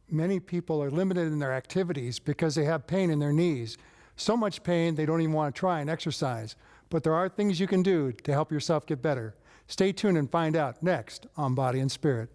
Many people are limited in their activities because they have pain in their knees. So much pain they don't even want to try and exercise. But there are things you can do to help yourself get better. Stay tuned and find out next on Body and Spirit.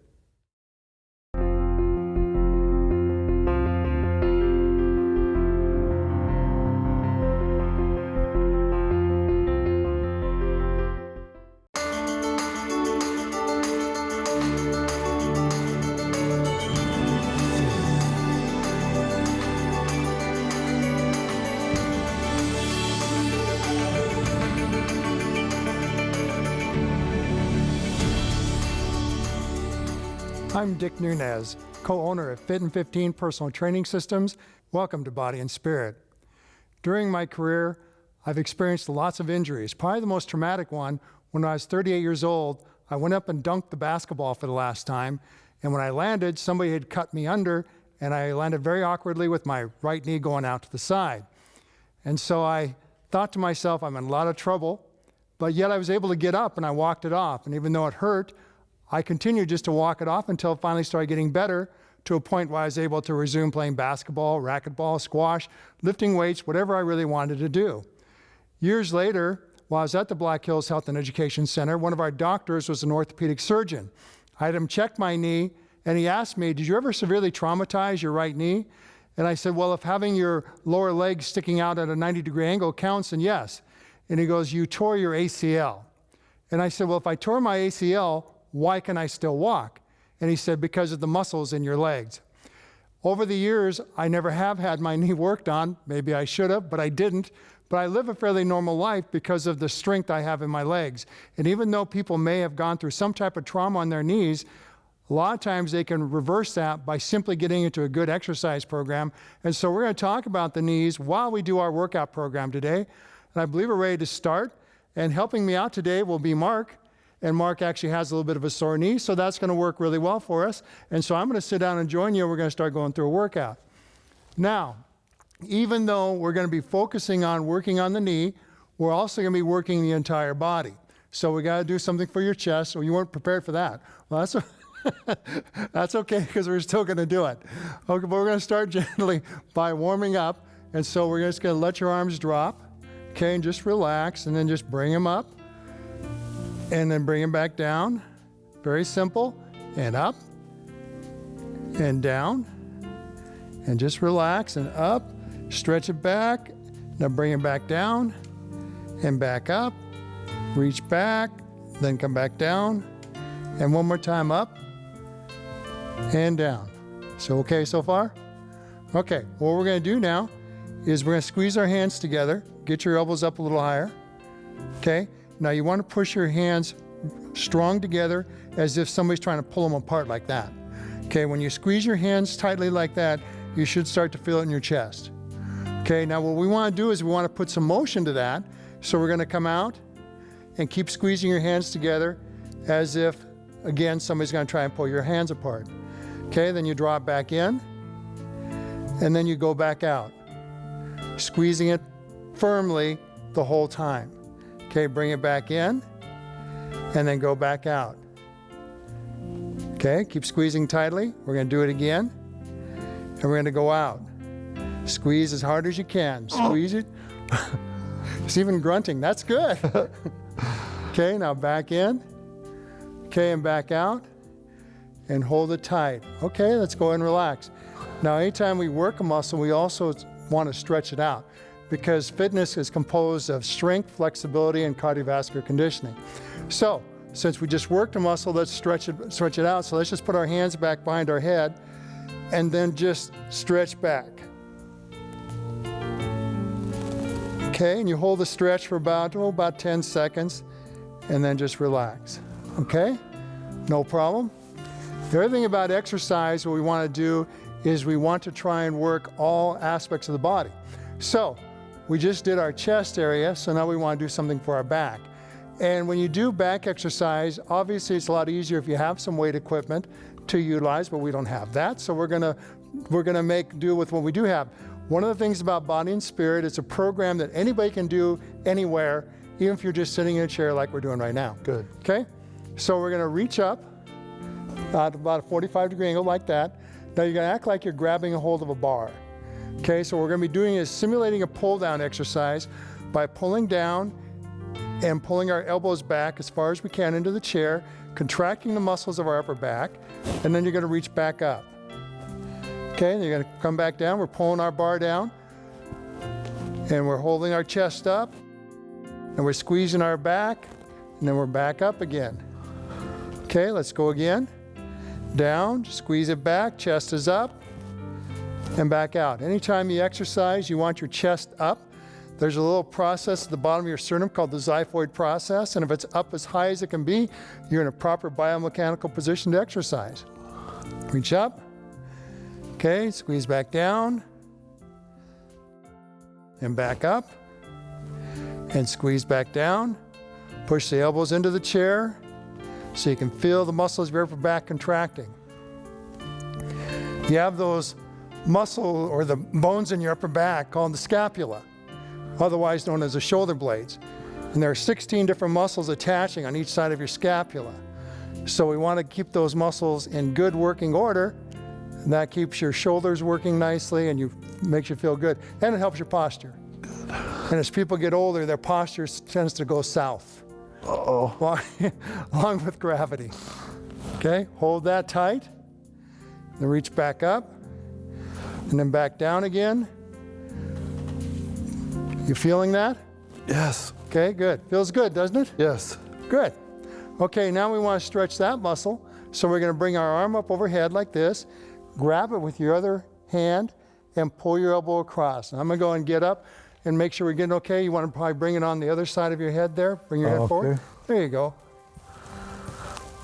I'm Dick Nunez, co-owner of Fit and 15 Personal Training Systems. Welcome to Body and Spirit. During my career, I've experienced lots of injuries. Probably the most traumatic one, when I was 38 years old, I went up and dunked the basketball for the last time. And when I landed, somebody had cut me under, and I landed very awkwardly with my right knee going out to the side. And so I thought to myself, I'm in a lot of trouble, but yet I was able to get up and I walked it off. And even though it hurt, I continued just to walk it off until it finally started getting better, to a point where I was able to resume playing basketball, racquetball, squash, lifting weights, whatever I really wanted to do. Years later, while I was at the Black Hills Health and Education Center, one of our doctors was an orthopedic surgeon. I had him check my knee, and he asked me, did you ever severely traumatize your right knee? And I said, well, if having your lower leg sticking out at a 90-degree angle counts, then yes. And he goes, you tore your ACL. And I said, well, if I tore my ACL, why can I still walk? And he said, because of the muscles in your legs. Over the years, I never have had my knee worked on. Maybe I should have, but I didn't. But I live a fairly normal life because of the strength I have in my legs. And even though people may have gone through some type of trauma on their knees, a lot of times they can reverse that by simply getting into a good exercise program. And so we're going to talk about the knees while we do our workout program today. And I believe we're ready to start. And helping me out today will be Mark. And Mark actually has a little bit of a sore knee, so that's going to work really well for us. And so I'm going to sit down and join you, and we're going to start going through a workout. Now, even though we're going to be focusing on working on the knee, we're also going to be working the entire body. So we got to do something for your chest. Well, you weren't prepared for that. Well, that's okay, because we're still going to do it. Okay, but we're going to start gently by warming up. And so we're just going to let your arms drop, okay, and just relax, and then just bring them up. And then bring them back down. Very simple. And up and down. And just relax and up. Stretch it back. Now bring it back down and back up. Reach back, then come back down. And one more time, up and down. So okay so far? Okay, what we're going to do now is we're going to squeeze our hands together. Get your elbows up a little higher. Okay? Now you want to push your hands strong together as if somebody's trying to pull them apart like that. Okay, when you squeeze your hands tightly like that, you should start to feel it in your chest. Okay, now what we want to do is we want to put some motion to that. So we're going to come out and keep squeezing your hands together as if, again, somebody's going to try and pull your hands apart. Okay, then you draw it back in, and then you go back out, squeezing it firmly the whole time. Okay, bring it back in, and then go back out. Okay, keep squeezing tightly. We're going to do it again, and we're going to go out. Squeeze as hard as you can. Squeeze it. It's even grunting. That's good. Okay, now back in. Okay, and back out, and hold it tight. Okay, let's go and relax. Now, anytime we work a muscle, we also want to stretch it out, because fitness is composed of strength, flexibility, and cardiovascular conditioning. So, since we just worked a muscle, let's stretch it out. So let's just put our hands back behind our head and then just stretch back. Okay, and you hold the stretch for about 10 seconds, and then just relax. Okay, no problem. The other thing about exercise, what we want to do is we want to try and work all aspects of the body. So, we just did our chest area, so now we want to do something for our back. And when you do back exercise, obviously it's a lot easier if you have some weight equipment to utilize, but we don't have that. So we're gonna make do with what we do have. One of the things about Body and Spirit, it's a program that anybody can do anywhere, even if you're just sitting in a chair like we're doing right now. Good. Okay? So we're gonna reach up at about a 45-degree angle like that. Now you're gonna act like you're grabbing a hold of a bar. Okay, so what we're gonna be doing is simulating a pull down exercise by pulling down and pulling our elbows back as far as we can into the chair, contracting the muscles of our upper back, and then you're gonna reach back up. Okay, and you're gonna come back down. We're pulling our bar down, and we're holding our chest up, and we're squeezing our back, and then we're back up again. Okay, let's go again. Down, squeeze it back, chest is up, and back out. Anytime you exercise, you want your chest up. There's a little process at the bottom of your sternum called the xiphoid process, and if it's up as high as it can be, you're in a proper biomechanical position to exercise. Reach up. Okay, squeeze back down, and back up, and squeeze back down. Push the elbows into the chair so you can feel the muscles of your upper back contracting. You have those muscle or the bones in your upper back called the scapula, otherwise known as the shoulder blades. And there are 16 different muscles attaching on each side of your scapula. So we want to keep those muscles in good working order, and that keeps your shoulders working nicely and makes you feel good. And it helps your posture. And as people get older, their posture tends to go south. Uh-oh. Along with gravity. Okay, hold that tight. Then reach back up. And then back down again. You feeling that? Yes. Okay, good. Feels good, doesn't it? Yes. Good. Okay, now we want to stretch that muscle. So we're going to bring our arm up overhead like this, grab it with your other hand, and pull your elbow across. And I'm going to go and get up and make sure we're getting okay. You want to probably bring it on the other side of your head there. Bring your head forward. There you go.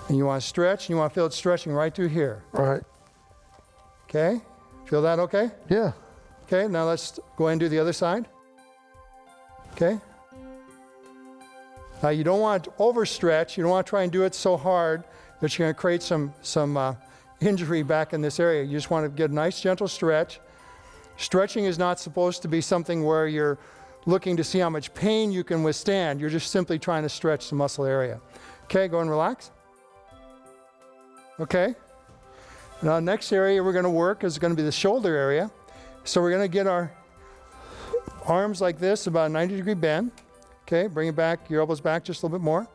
And you want to stretch, and you want to feel it stretching right through here. Right. Okay? Feel that okay? Yeah. Okay, now let's go ahead and do the other side. Okay? Now you don't want to overstretch. You don't want to try and do it so hard that you're going to create some injury back in this area. You just want to get a nice gentle stretch. Stretching is not supposed to be something where you're looking to see how much pain you can withstand. You're just simply trying to stretch the muscle area. Okay, go and relax. Okay. Now, next area we're going to work is going to be the shoulder area. So we're going to get our arms like this, about a 90-degree bend. Okay, bring it back, your elbows back just a little bit more.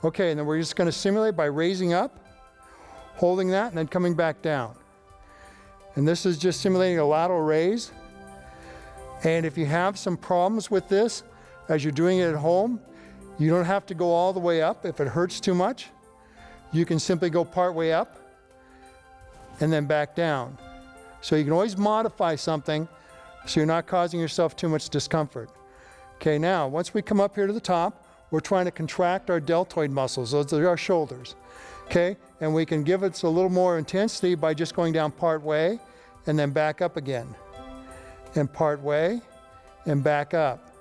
Okay, and then we're just going to simulate by raising up, holding that, and then coming back down. And this is just simulating a lateral raise. And if you have some problems with this, as you're doing it at home, you don't have to go all the way up. If it hurts too much, you can simply go part way up and then back down. So you can always modify something so you're not causing yourself too much discomfort. Okay, now, once we come up here to the top, we're trying to contract our deltoid muscles. Those are our shoulders. Okay, and we can give it a little more intensity by just going down part way and then back up again. And part way and back up.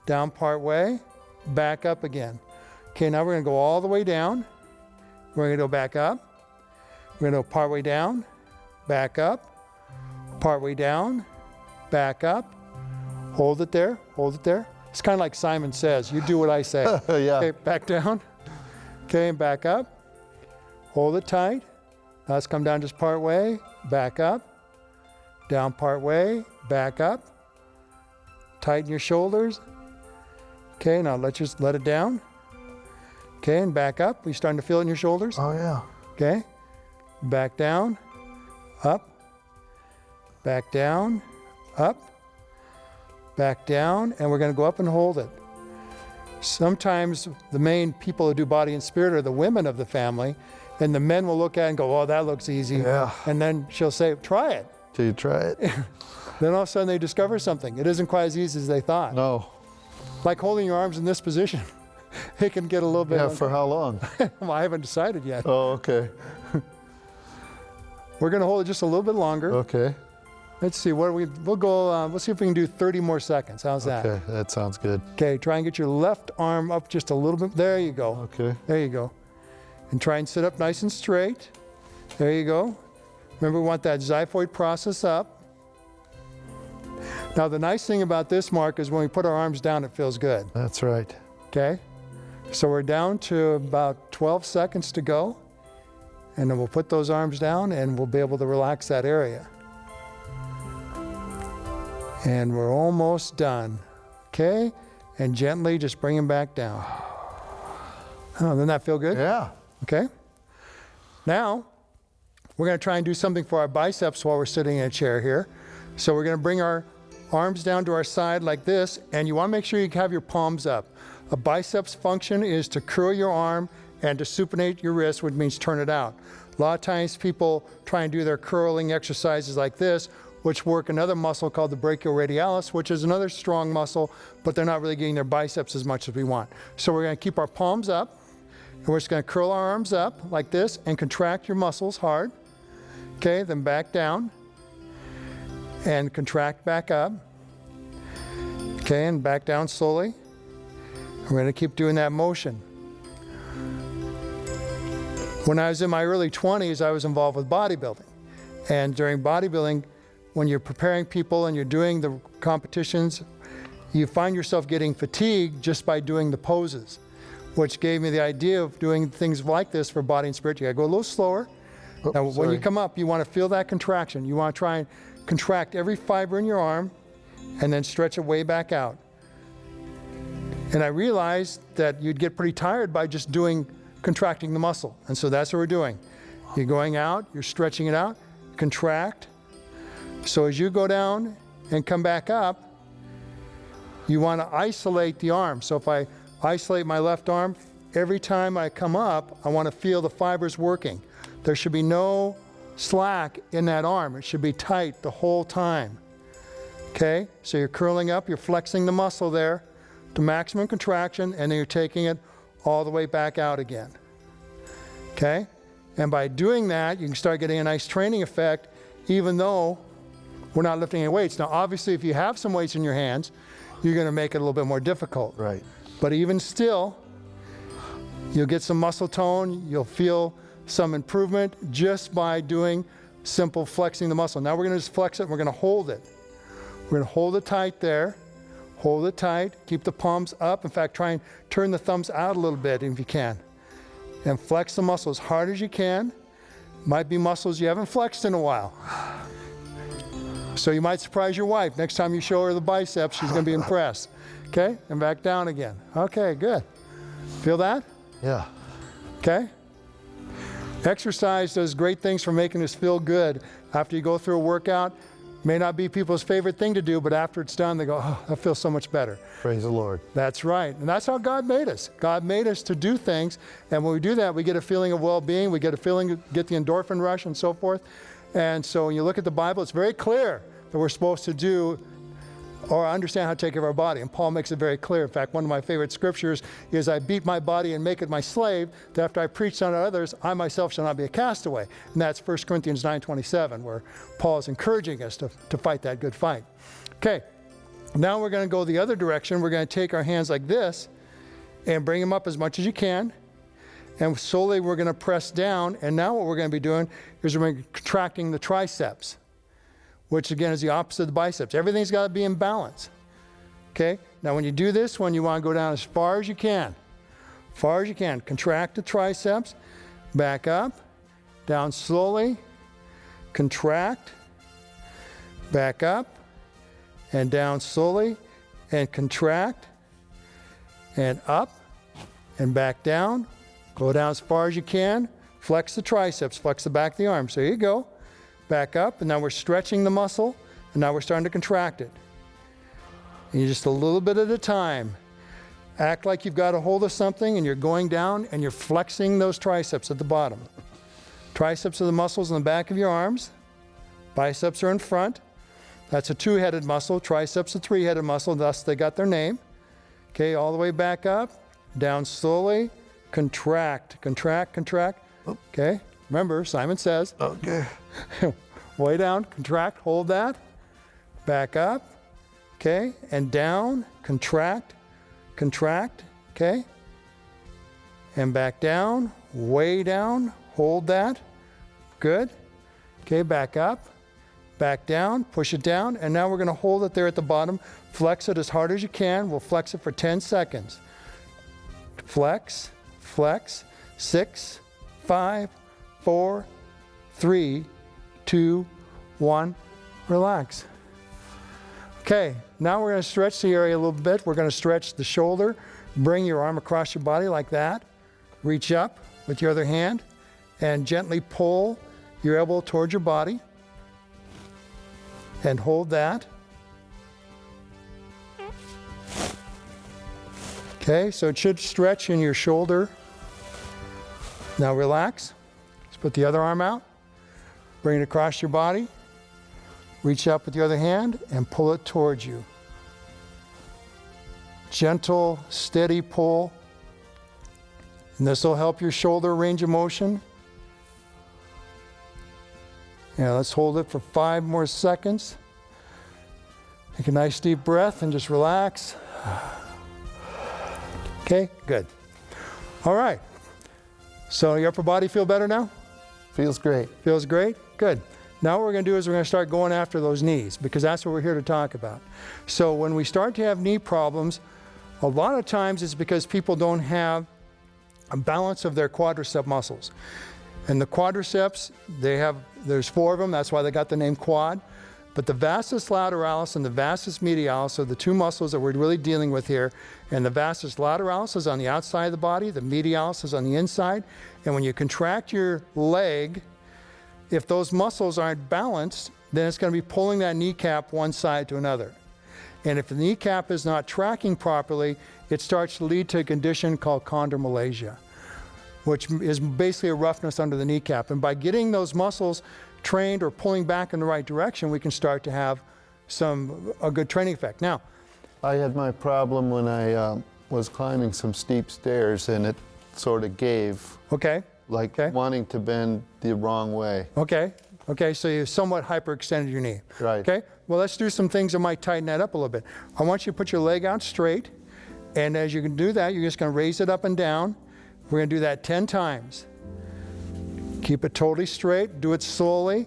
Down part way, back up again. Okay, now we're going to go all the way down. We're going to go back up. We're going to go part way down, back up, part way down, back up. Hold it there, hold it there. It's kind of like Simon Says, you do what I say. Yeah. Okay, back down. Okay, and back up. Hold it tight. Now let's come down just part way, back up, down part way, back up. Tighten your shoulders. Okay, now let's just let it down. Okay, and back up. You starting to feel it in your shoulders? Oh, yeah. Okay, back down, up, back down, up, back down, and we're going to go up and hold it. Sometimes the main people who do body and spirit are the women of the family, and the men will look at it and go, oh, that looks easy. Yeah. And then she'll say, try it. Till you try it. Then all of a sudden they discover something. It isn't quite as easy as they thought. No. Like holding your arms in this position. It can get a little bit. Yeah, for how long? Well, I haven't decided yet. Oh, okay. We're going to hold it just a little bit longer. Okay. Let's see, we'll go, let's see if we can do 30 more seconds. How's that? Okay, that sounds good. Okay, try and get your left arm up just a little bit. There you go. Okay. There you go. And try and sit up nice and straight. There you go. Remember, we want that xiphoid process up. Now, the nice thing about this, Mark, is when we put our arms down, it feels good. That's right. Okay? So we're down to about 12 seconds to go. And then we'll put those arms down and we'll be able to relax that area. And we're almost done. Okay? And gently just bring them back down. Oh, doesn't that feel good? Yeah. Okay? Now, we're going to try and do something for our biceps while we're sitting in a chair here. So we're going to bring our arms down to our side like this, and you want to make sure you have your palms up. A biceps function is to curl your arm and to supinate your wrist, which means turn it out. A lot of times people try and do their curling exercises like this, which work another muscle called the brachioradialis, which is another strong muscle, but they're not really getting their biceps as much as we want. So we're going to keep our palms up, and we're just going to curl our arms up like this and contract your muscles hard. Okay, then back down and contract back up. Okay, and back down slowly. We're going to keep doing that motion. When I was in my early 20s, I was involved with bodybuilding. And during bodybuilding, when you're preparing people and you're doing the competitions, you find yourself getting fatigued just by doing the poses, which gave me the idea of doing things like this for body and spirit. You gotta go a little slower. Now, when you come up, you want to feel that contraction. You want to try and contract every fiber in your arm and then stretch it way back out. And I realized that you'd get pretty tired by just contracting the muscle. And so that's what we're doing. You're going out, you're stretching it out, contract. So as you go down and come back up, you want to isolate the arm. So if I isolate my left arm, every time I come up, I want to feel the fibers working. There should be no slack in that arm. It should be tight the whole time. Okay? So you're curling up, you're flexing the muscle there to maximum contraction, and then you're taking it all the way back out again. Okay? And by doing that, you can start getting a nice training effect, even though we're not lifting any weights. Now, obviously, if you have some weights in your hands, you're going to make it a little bit more difficult. Right. But even still, you'll get some muscle tone, you'll feel some improvement just by doing simple flexing the muscle. Now we're going to just flex it, and we're going to hold it. We're going to hold it tight there. Hold it tight. Keep the palms up. In fact, try and turn the thumbs out a little bit if you can. And flex the muscle as hard as you can. Might be muscles you haven't flexed in a while. So you might surprise your wife. Next time you show her the biceps, she's going to be impressed. Okay? And back down again. Okay, good. Feel that? Yeah. Okay? Exercise does great things for making us feel good. After you go through a workout, may not be people's favorite thing to do, but after it's done, they go, oh, that feels so much better. Praise the Lord. That's right. And that's how God made us. God made us to do things. And when we do that, we get a feeling of well-being. We get a feeling, get the endorphin rush and so forth. And so when you look at the Bible, it's very clear that we're supposed to do or understand how to take care of our body. And Paul makes it very clear. In fact, one of my favorite scriptures is, I beat my body and make it my slave, that after I preach unto others, I myself shall not be a castaway. And that's 1 Corinthians 9:27, where Paul is encouraging us to fight that good fight. Okay, now we're going to go the other direction. We're going to take our hands like this and bring them up as much as you can. And slowly we're going to press down. And now what we're going to be doing is we're going to be contracting the triceps, which again is the opposite of the biceps. Everything's got to be in balance. Okay? Now when you do this one, you want to go down as far as you can. Far as you can. Contract the triceps, back up, down slowly, contract, back up, and down slowly, and contract, and up, and back down. Go down as far as you can. Flex the triceps, flex the back of the arms. There you go. Back up, and now we're stretching the muscle, and now we're starting to contract it. And just a little bit at a time. Act like you've got a hold of something, and you're going down, and you're flexing those triceps at the bottom. Triceps are the muscles in the back of your arms. Biceps are in front. That's a two-headed muscle. Triceps a three-headed muscle, thus they got their name. Okay, all the way back up, down slowly, contract, contract, contract. Okay, remember, Simon says. Okay. Way down, contract, hold that. Back up, okay, and down, contract, contract, okay. And back down, way down, hold that. Good. Okay, back up, back down, push it down, and now we're going to hold it there at the bottom. Flex it as hard as you can. We'll flex it for 10 seconds. Flex, flex, 6, 5, 4, 3, 2, 1, relax. Okay, now we're going to stretch the area a little bit. We're going to stretch the shoulder. Bring your arm across your body like that. Reach up with your other hand and gently pull your elbow towards your body. And hold that. Okay, so it should stretch in your shoulder. Now relax. Let's put the other arm out. Bring it across your body. Reach up with the other hand and pull it towards you. Gentle, steady pull. And this will help your shoulder range of motion. Yeah, let's hold it for 5 more seconds. Take a nice deep breath and just relax. Okay, good. All right. So your upper body feel better now? Feels great. Feels great? Good. Now what we're going to do is we're going to start going after those knees, because that's what we're here to talk about. So when we start to have knee problems, a lot of times it's because people don't have a balance of their quadricep muscles. And the quadriceps, there's 4 of them, that's why they got the name quad. But the vastus lateralis and the vastus medialis are the 2 muscles that we're really dealing with here. And the vastus lateralis is on the outside of the body, the medialis is on the inside. And when you contract your leg, if those muscles aren't balanced, then it's going to be pulling that kneecap one side to another. And if the kneecap is not tracking properly, it starts to lead to a condition called chondromalacia, which is basically a roughness under the kneecap. And by getting those muscles trained or pulling back in the right direction, we can start to have a good training effect. Now, I had my problem when I was climbing some steep stairs, and it sort of gave. Okay. Like wanting to bend the wrong way. Okay. Okay, so you somewhat hyperextended your knee. Right. Okay, well, let's do some things that might tighten that up a little bit. I want you to put your leg out straight, and as you can do that, you're just going to raise it up and down. We're going to do that 10 times. Keep it totally straight, do it slowly,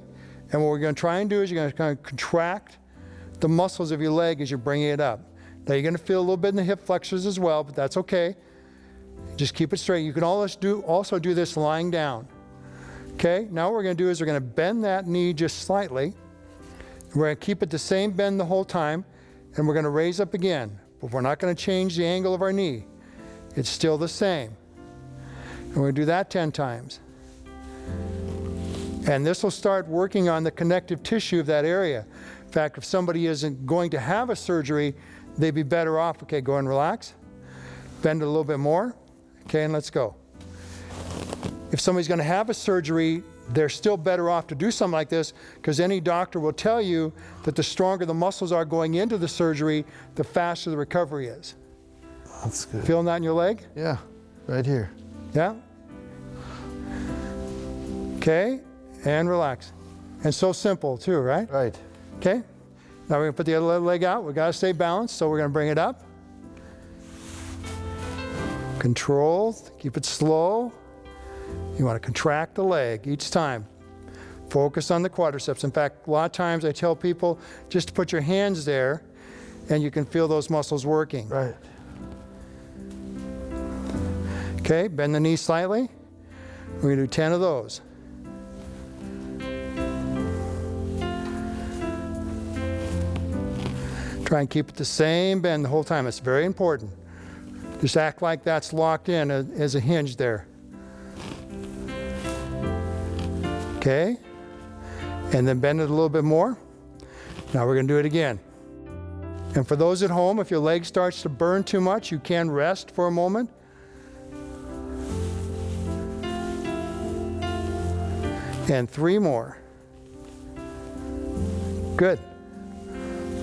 and what we're going to try and do is you're going to kind of contract the muscles of your leg as you're bringing it up. Now you're going to feel a little bit in the hip flexors as well, but that's okay. Just keep it straight. You can also do this lying down. Okay, now what we're going to do is we're going to bend that knee just slightly. We're going to keep it the same bend the whole time, and we're going to raise up again. But we're not going to change the angle of our knee. It's still the same. And we're going to do that 10 times. And this will start working on the connective tissue of that area. In fact, if somebody isn't going to have a surgery, they'd be better off. Okay, go and relax. Bend it a little bit more. Okay, and let's go. If somebody's going to have a surgery, they're still better off to do something like this, because any doctor will tell you that the stronger the muscles are going into the surgery, the faster the recovery is. That's good. Feeling that in your leg? Yeah, right here. Yeah? Okay, and relax. And so simple too, right? Right. Okay, now we're going to put the other leg out. We've got to stay balanced, so we're going to bring it up. Control, keep it slow. You want to contract the leg each time. Focus on the quadriceps. In fact, a lot of times I tell people just to put your hands there and you can feel those muscles working. Right. Okay, bend the knee slightly. We're going to do 10 of those. Try and keep it the same bend the whole time. It's very important. Just act like that's locked in as a hinge there. Okay, and then bend it a little bit more. Now we're going to do it again. And for those at home, if your leg starts to burn too much, you can rest for a moment. And 3 more. Good.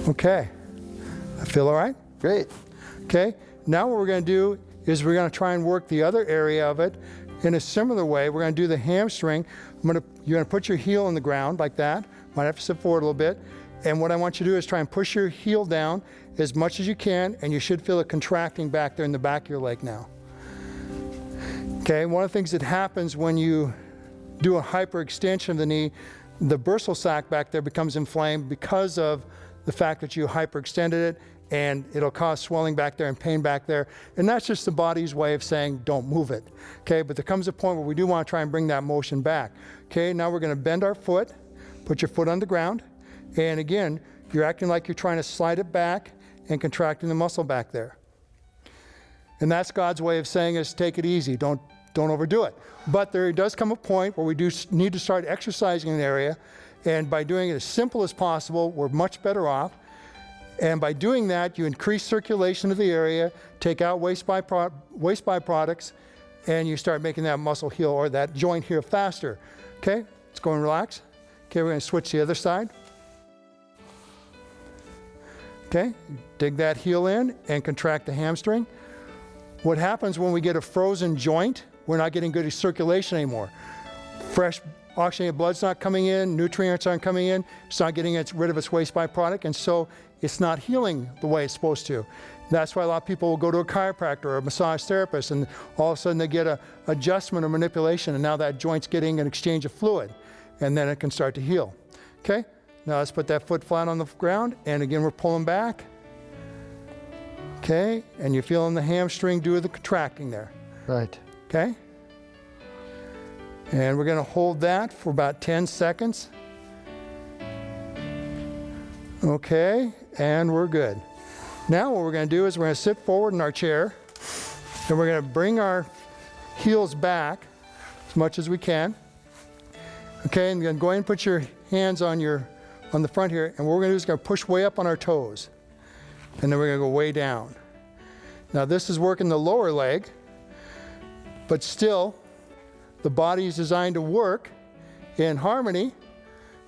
Okay. I feel all right? Great. Okay. Now what we're going to do is we're going to try and work the other area of it in a similar way. We're going to do the hamstring. You're going to put your heel in the ground like that. Might have to sit forward a little bit. And what I want you to do is try and push your heel down as much as you can, and you should feel it contracting back there in the back of your leg now. Okay, one of the things that happens when you do a hyperextension of the knee, the bursal sac back there becomes inflamed because of the fact that you hyperextended it, and it'll cause swelling back there and pain back there. And that's just the body's way of saying, don't move it. Okay, but there comes a point where we do want to try and bring that motion back. Okay, now we're going to bend our foot, put your foot on the ground, and again, you're acting like you're trying to slide it back and contracting the muscle back there. And that's God's way of saying is take it easy, don't overdo it. But there does come a point where we do need to start exercising an area, and by doing it as simple as possible, we're much better off. And by doing that, you increase circulation of the area, take out waste byproducts, and you start making that muscle heal or that joint heal faster. Okay, let's go and relax. Okay, we're going to switch to the other side. Okay, dig that heel in and contract the hamstring. What happens when we get a frozen joint, we're not getting good circulation anymore. Fresh oxygenated blood's not coming in, nutrients aren't coming in, it's not getting rid of its waste byproduct, and so it's not healing the way it's supposed to. That's why a lot of people will go to a chiropractor or a massage therapist, and all of a sudden they get an adjustment or manipulation, and now that joint's getting an exchange of fluid, and then it can start to heal. Okay, now let's put that foot flat on the ground, and again we're pulling back. Okay, and you're feeling the hamstring do the contracting there. Right. Okay, and we're going to hold that for about 10 seconds. Okay, and we're good. Now what we're going to do is we're going to sit forward in our chair, and we're going to bring our heels back as much as we can. Okay, and then go ahead and put your hands on the front here, and what we're going to do is going to push way up on our toes, and then we're going to go way down. Now this is working the lower leg, but still the body is designed to work in harmony.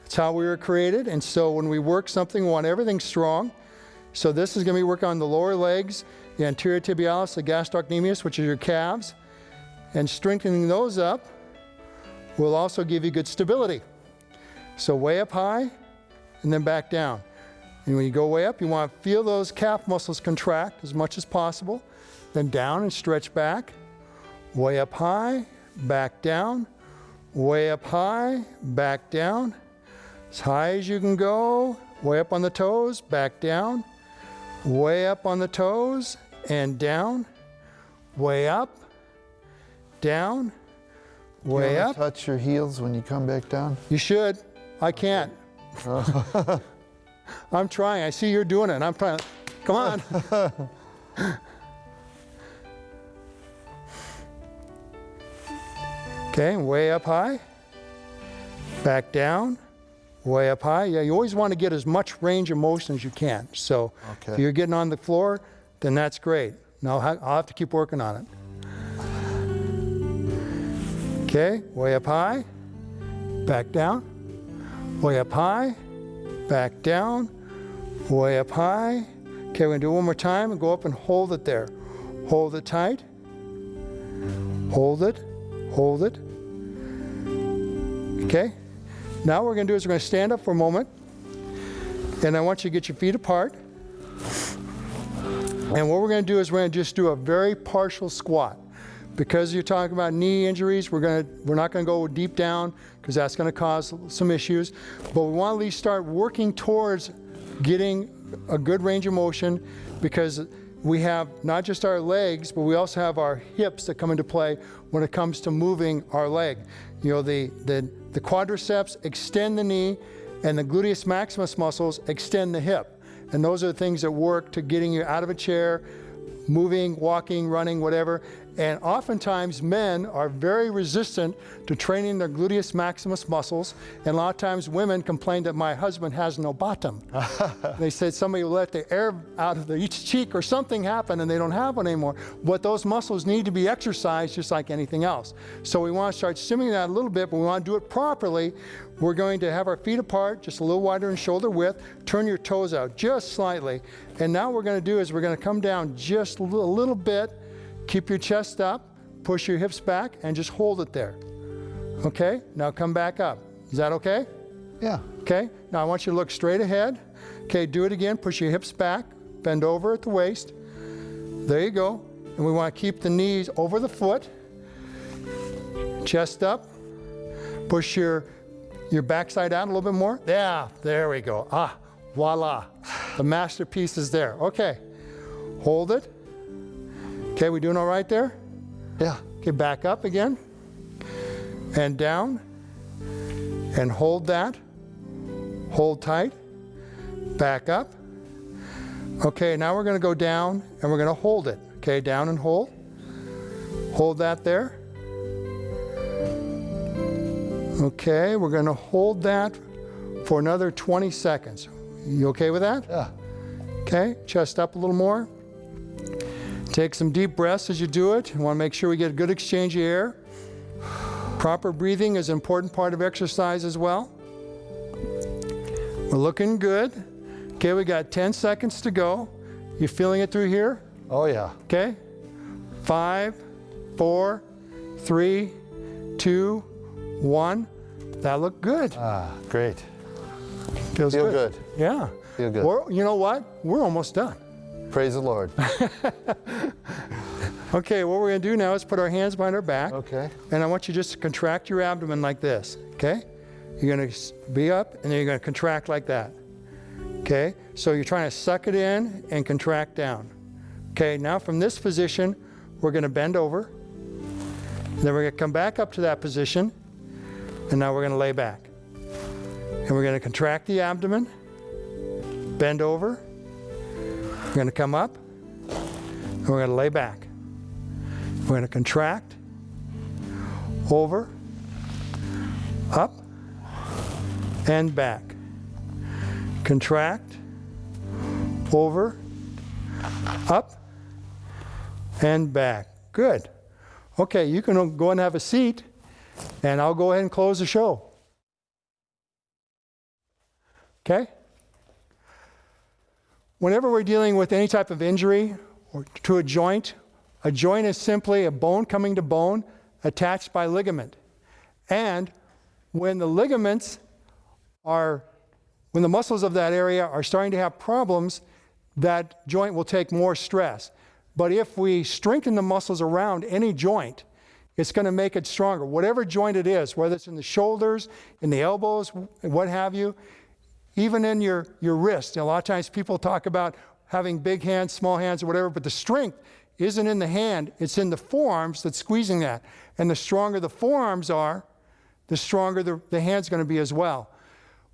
That's how we were created, and so when we work something, we want everything strong. So this is going to be working on the lower legs, the anterior tibialis, the gastrocnemius, which are your calves, and strengthening those up will also give you good stability. So way up high and then back down. And when you go way up, you want to feel those calf muscles contract as much as possible, then down and stretch back. Way up high, back down, way up high, back down. As high as you can go, way up on the toes, back down, way up on the toes and down, way up, down, way up. Touch your heels when you come back down? You should. I can't. I'm trying. I see you're doing it. I'm trying. Come on. Okay, way up high, back down, way up high. Yeah, you always want to get as much range of motion as you can. So if you're getting on the floor, then that's great. Now I'll have to keep working on it. Okay, way up high, back down, way up high, back down, way up high. Okay, we're going to do it one more time and go up and hold it there. Hold it tight. Hold it. Hold it. Okay. Now what we're going to do is we're going to stand up for a moment. And I want you to get your feet apart. And what we're going to do is we're going to just do a very partial squat. Because you're talking about knee injuries, we're not going to go deep down because that's going to cause some issues. But we want to at least start working towards getting a good range of motion, because we have not just our legs, but we also have our hips that come into play when it comes to moving our leg. You know, the quadriceps extend the knee, and the gluteus maximus muscles extend the hip. And those are the things that work to getting you out of a chair, moving, walking, running, whatever. And oftentimes men are very resistant to training their gluteus maximus muscles. And a lot of times women complain that my husband has no bottom. They said somebody will let the air out of each cheek or something happen and they don't have one anymore. But those muscles need to be exercised just like anything else. So we want to start stimulating that a little bit, but we want to do it properly. We're going to have our feet apart, just a little wider in shoulder width. Turn your toes out just slightly. And now what we're going to do is we're going to come down just a little bit. Keep your chest up, push your hips back, and just hold it there. Okay? Now come back up. Is that okay? Yeah. Okay? Now I want you to look straight ahead. Okay, do it again. Push your hips back. Bend over at the waist. There you go. And we want to keep the knees over the foot. Chest up. Push your backside out a little bit more. Yeah, there we go. Ah, voila. The masterpiece is there. Okay, hold it. Okay, we doing all right there? Yeah. Okay, back up again. And down. And hold that. Hold tight. Back up. Okay, now we're going to go down and we're going to hold it. Okay, down and hold. Hold that there. Okay, we're going to hold that for another 20 seconds. You okay with that? Yeah. Okay, chest up a little more. Take some deep breaths as you do it. You want to make sure we get a good exchange of air. Proper breathing is an important part of exercise as well. We're looking good. Okay, we got 10 seconds to go. You feeling it through here? Oh, yeah. Okay. 5, 4, 3, 2, 1. That looked good. Ah, great. Feels Feel good. Yeah. Feel good. You know what? We're almost done. Praise the Lord. Okay, what we're going to do now is put our hands behind our back. Okay. And I want you just to contract your abdomen like this. Okay? You're going to be up and then you're going to contract like that. Okay? So you're trying to suck it in and contract down. Okay, now from this position, we're going to bend over. Then we're going to come back up to that position. And now we're going to lay back. And we're going to contract the abdomen, bend over. We're going to come up, and we're going to lay back. We're going to contract, over, up, and back. Contract, over, up, and back. Good. Okay, you can go and have a seat, and I'll go ahead and close the show. Okay? Whenever we're dealing with any type of injury or to a joint is simply a bone coming to bone attached by ligament. And when the ligaments when the muscles of that area are starting to have problems, that joint will take more stress. But if we strengthen the muscles around any joint, it's going to make it stronger. Whatever joint it is, whether it's in the shoulders, in the elbows, what have you, even in your wrist. A lot of times people talk about having big hands, small hands, or whatever, but the strength isn't in the hand, it's in the forearms that's squeezing that. And the stronger the forearms are, the stronger the hand's going to be as well.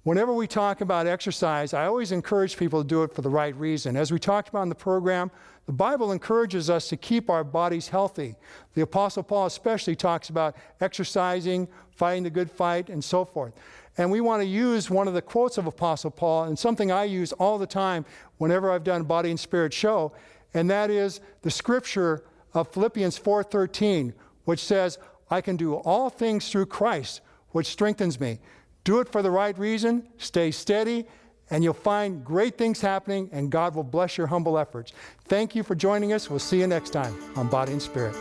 Whenever we talk about exercise, I always encourage people to do it for the right reason. As we talked about in the program, the Bible encourages us to keep our bodies healthy. The Apostle Paul especially talks about exercising, fighting the good fight, and so forth. And we want to use one of the quotes of Apostle Paul, and something I use all the time whenever I've done Body and Spirit show, and that is the scripture of Philippians 4:13, which says, I can do all things through Christ, which strengthens me. Do it for the right reason, stay steady, and you'll find great things happening, and God will bless your humble efforts. Thank you for joining us. We'll see you next time on Body and Spirit.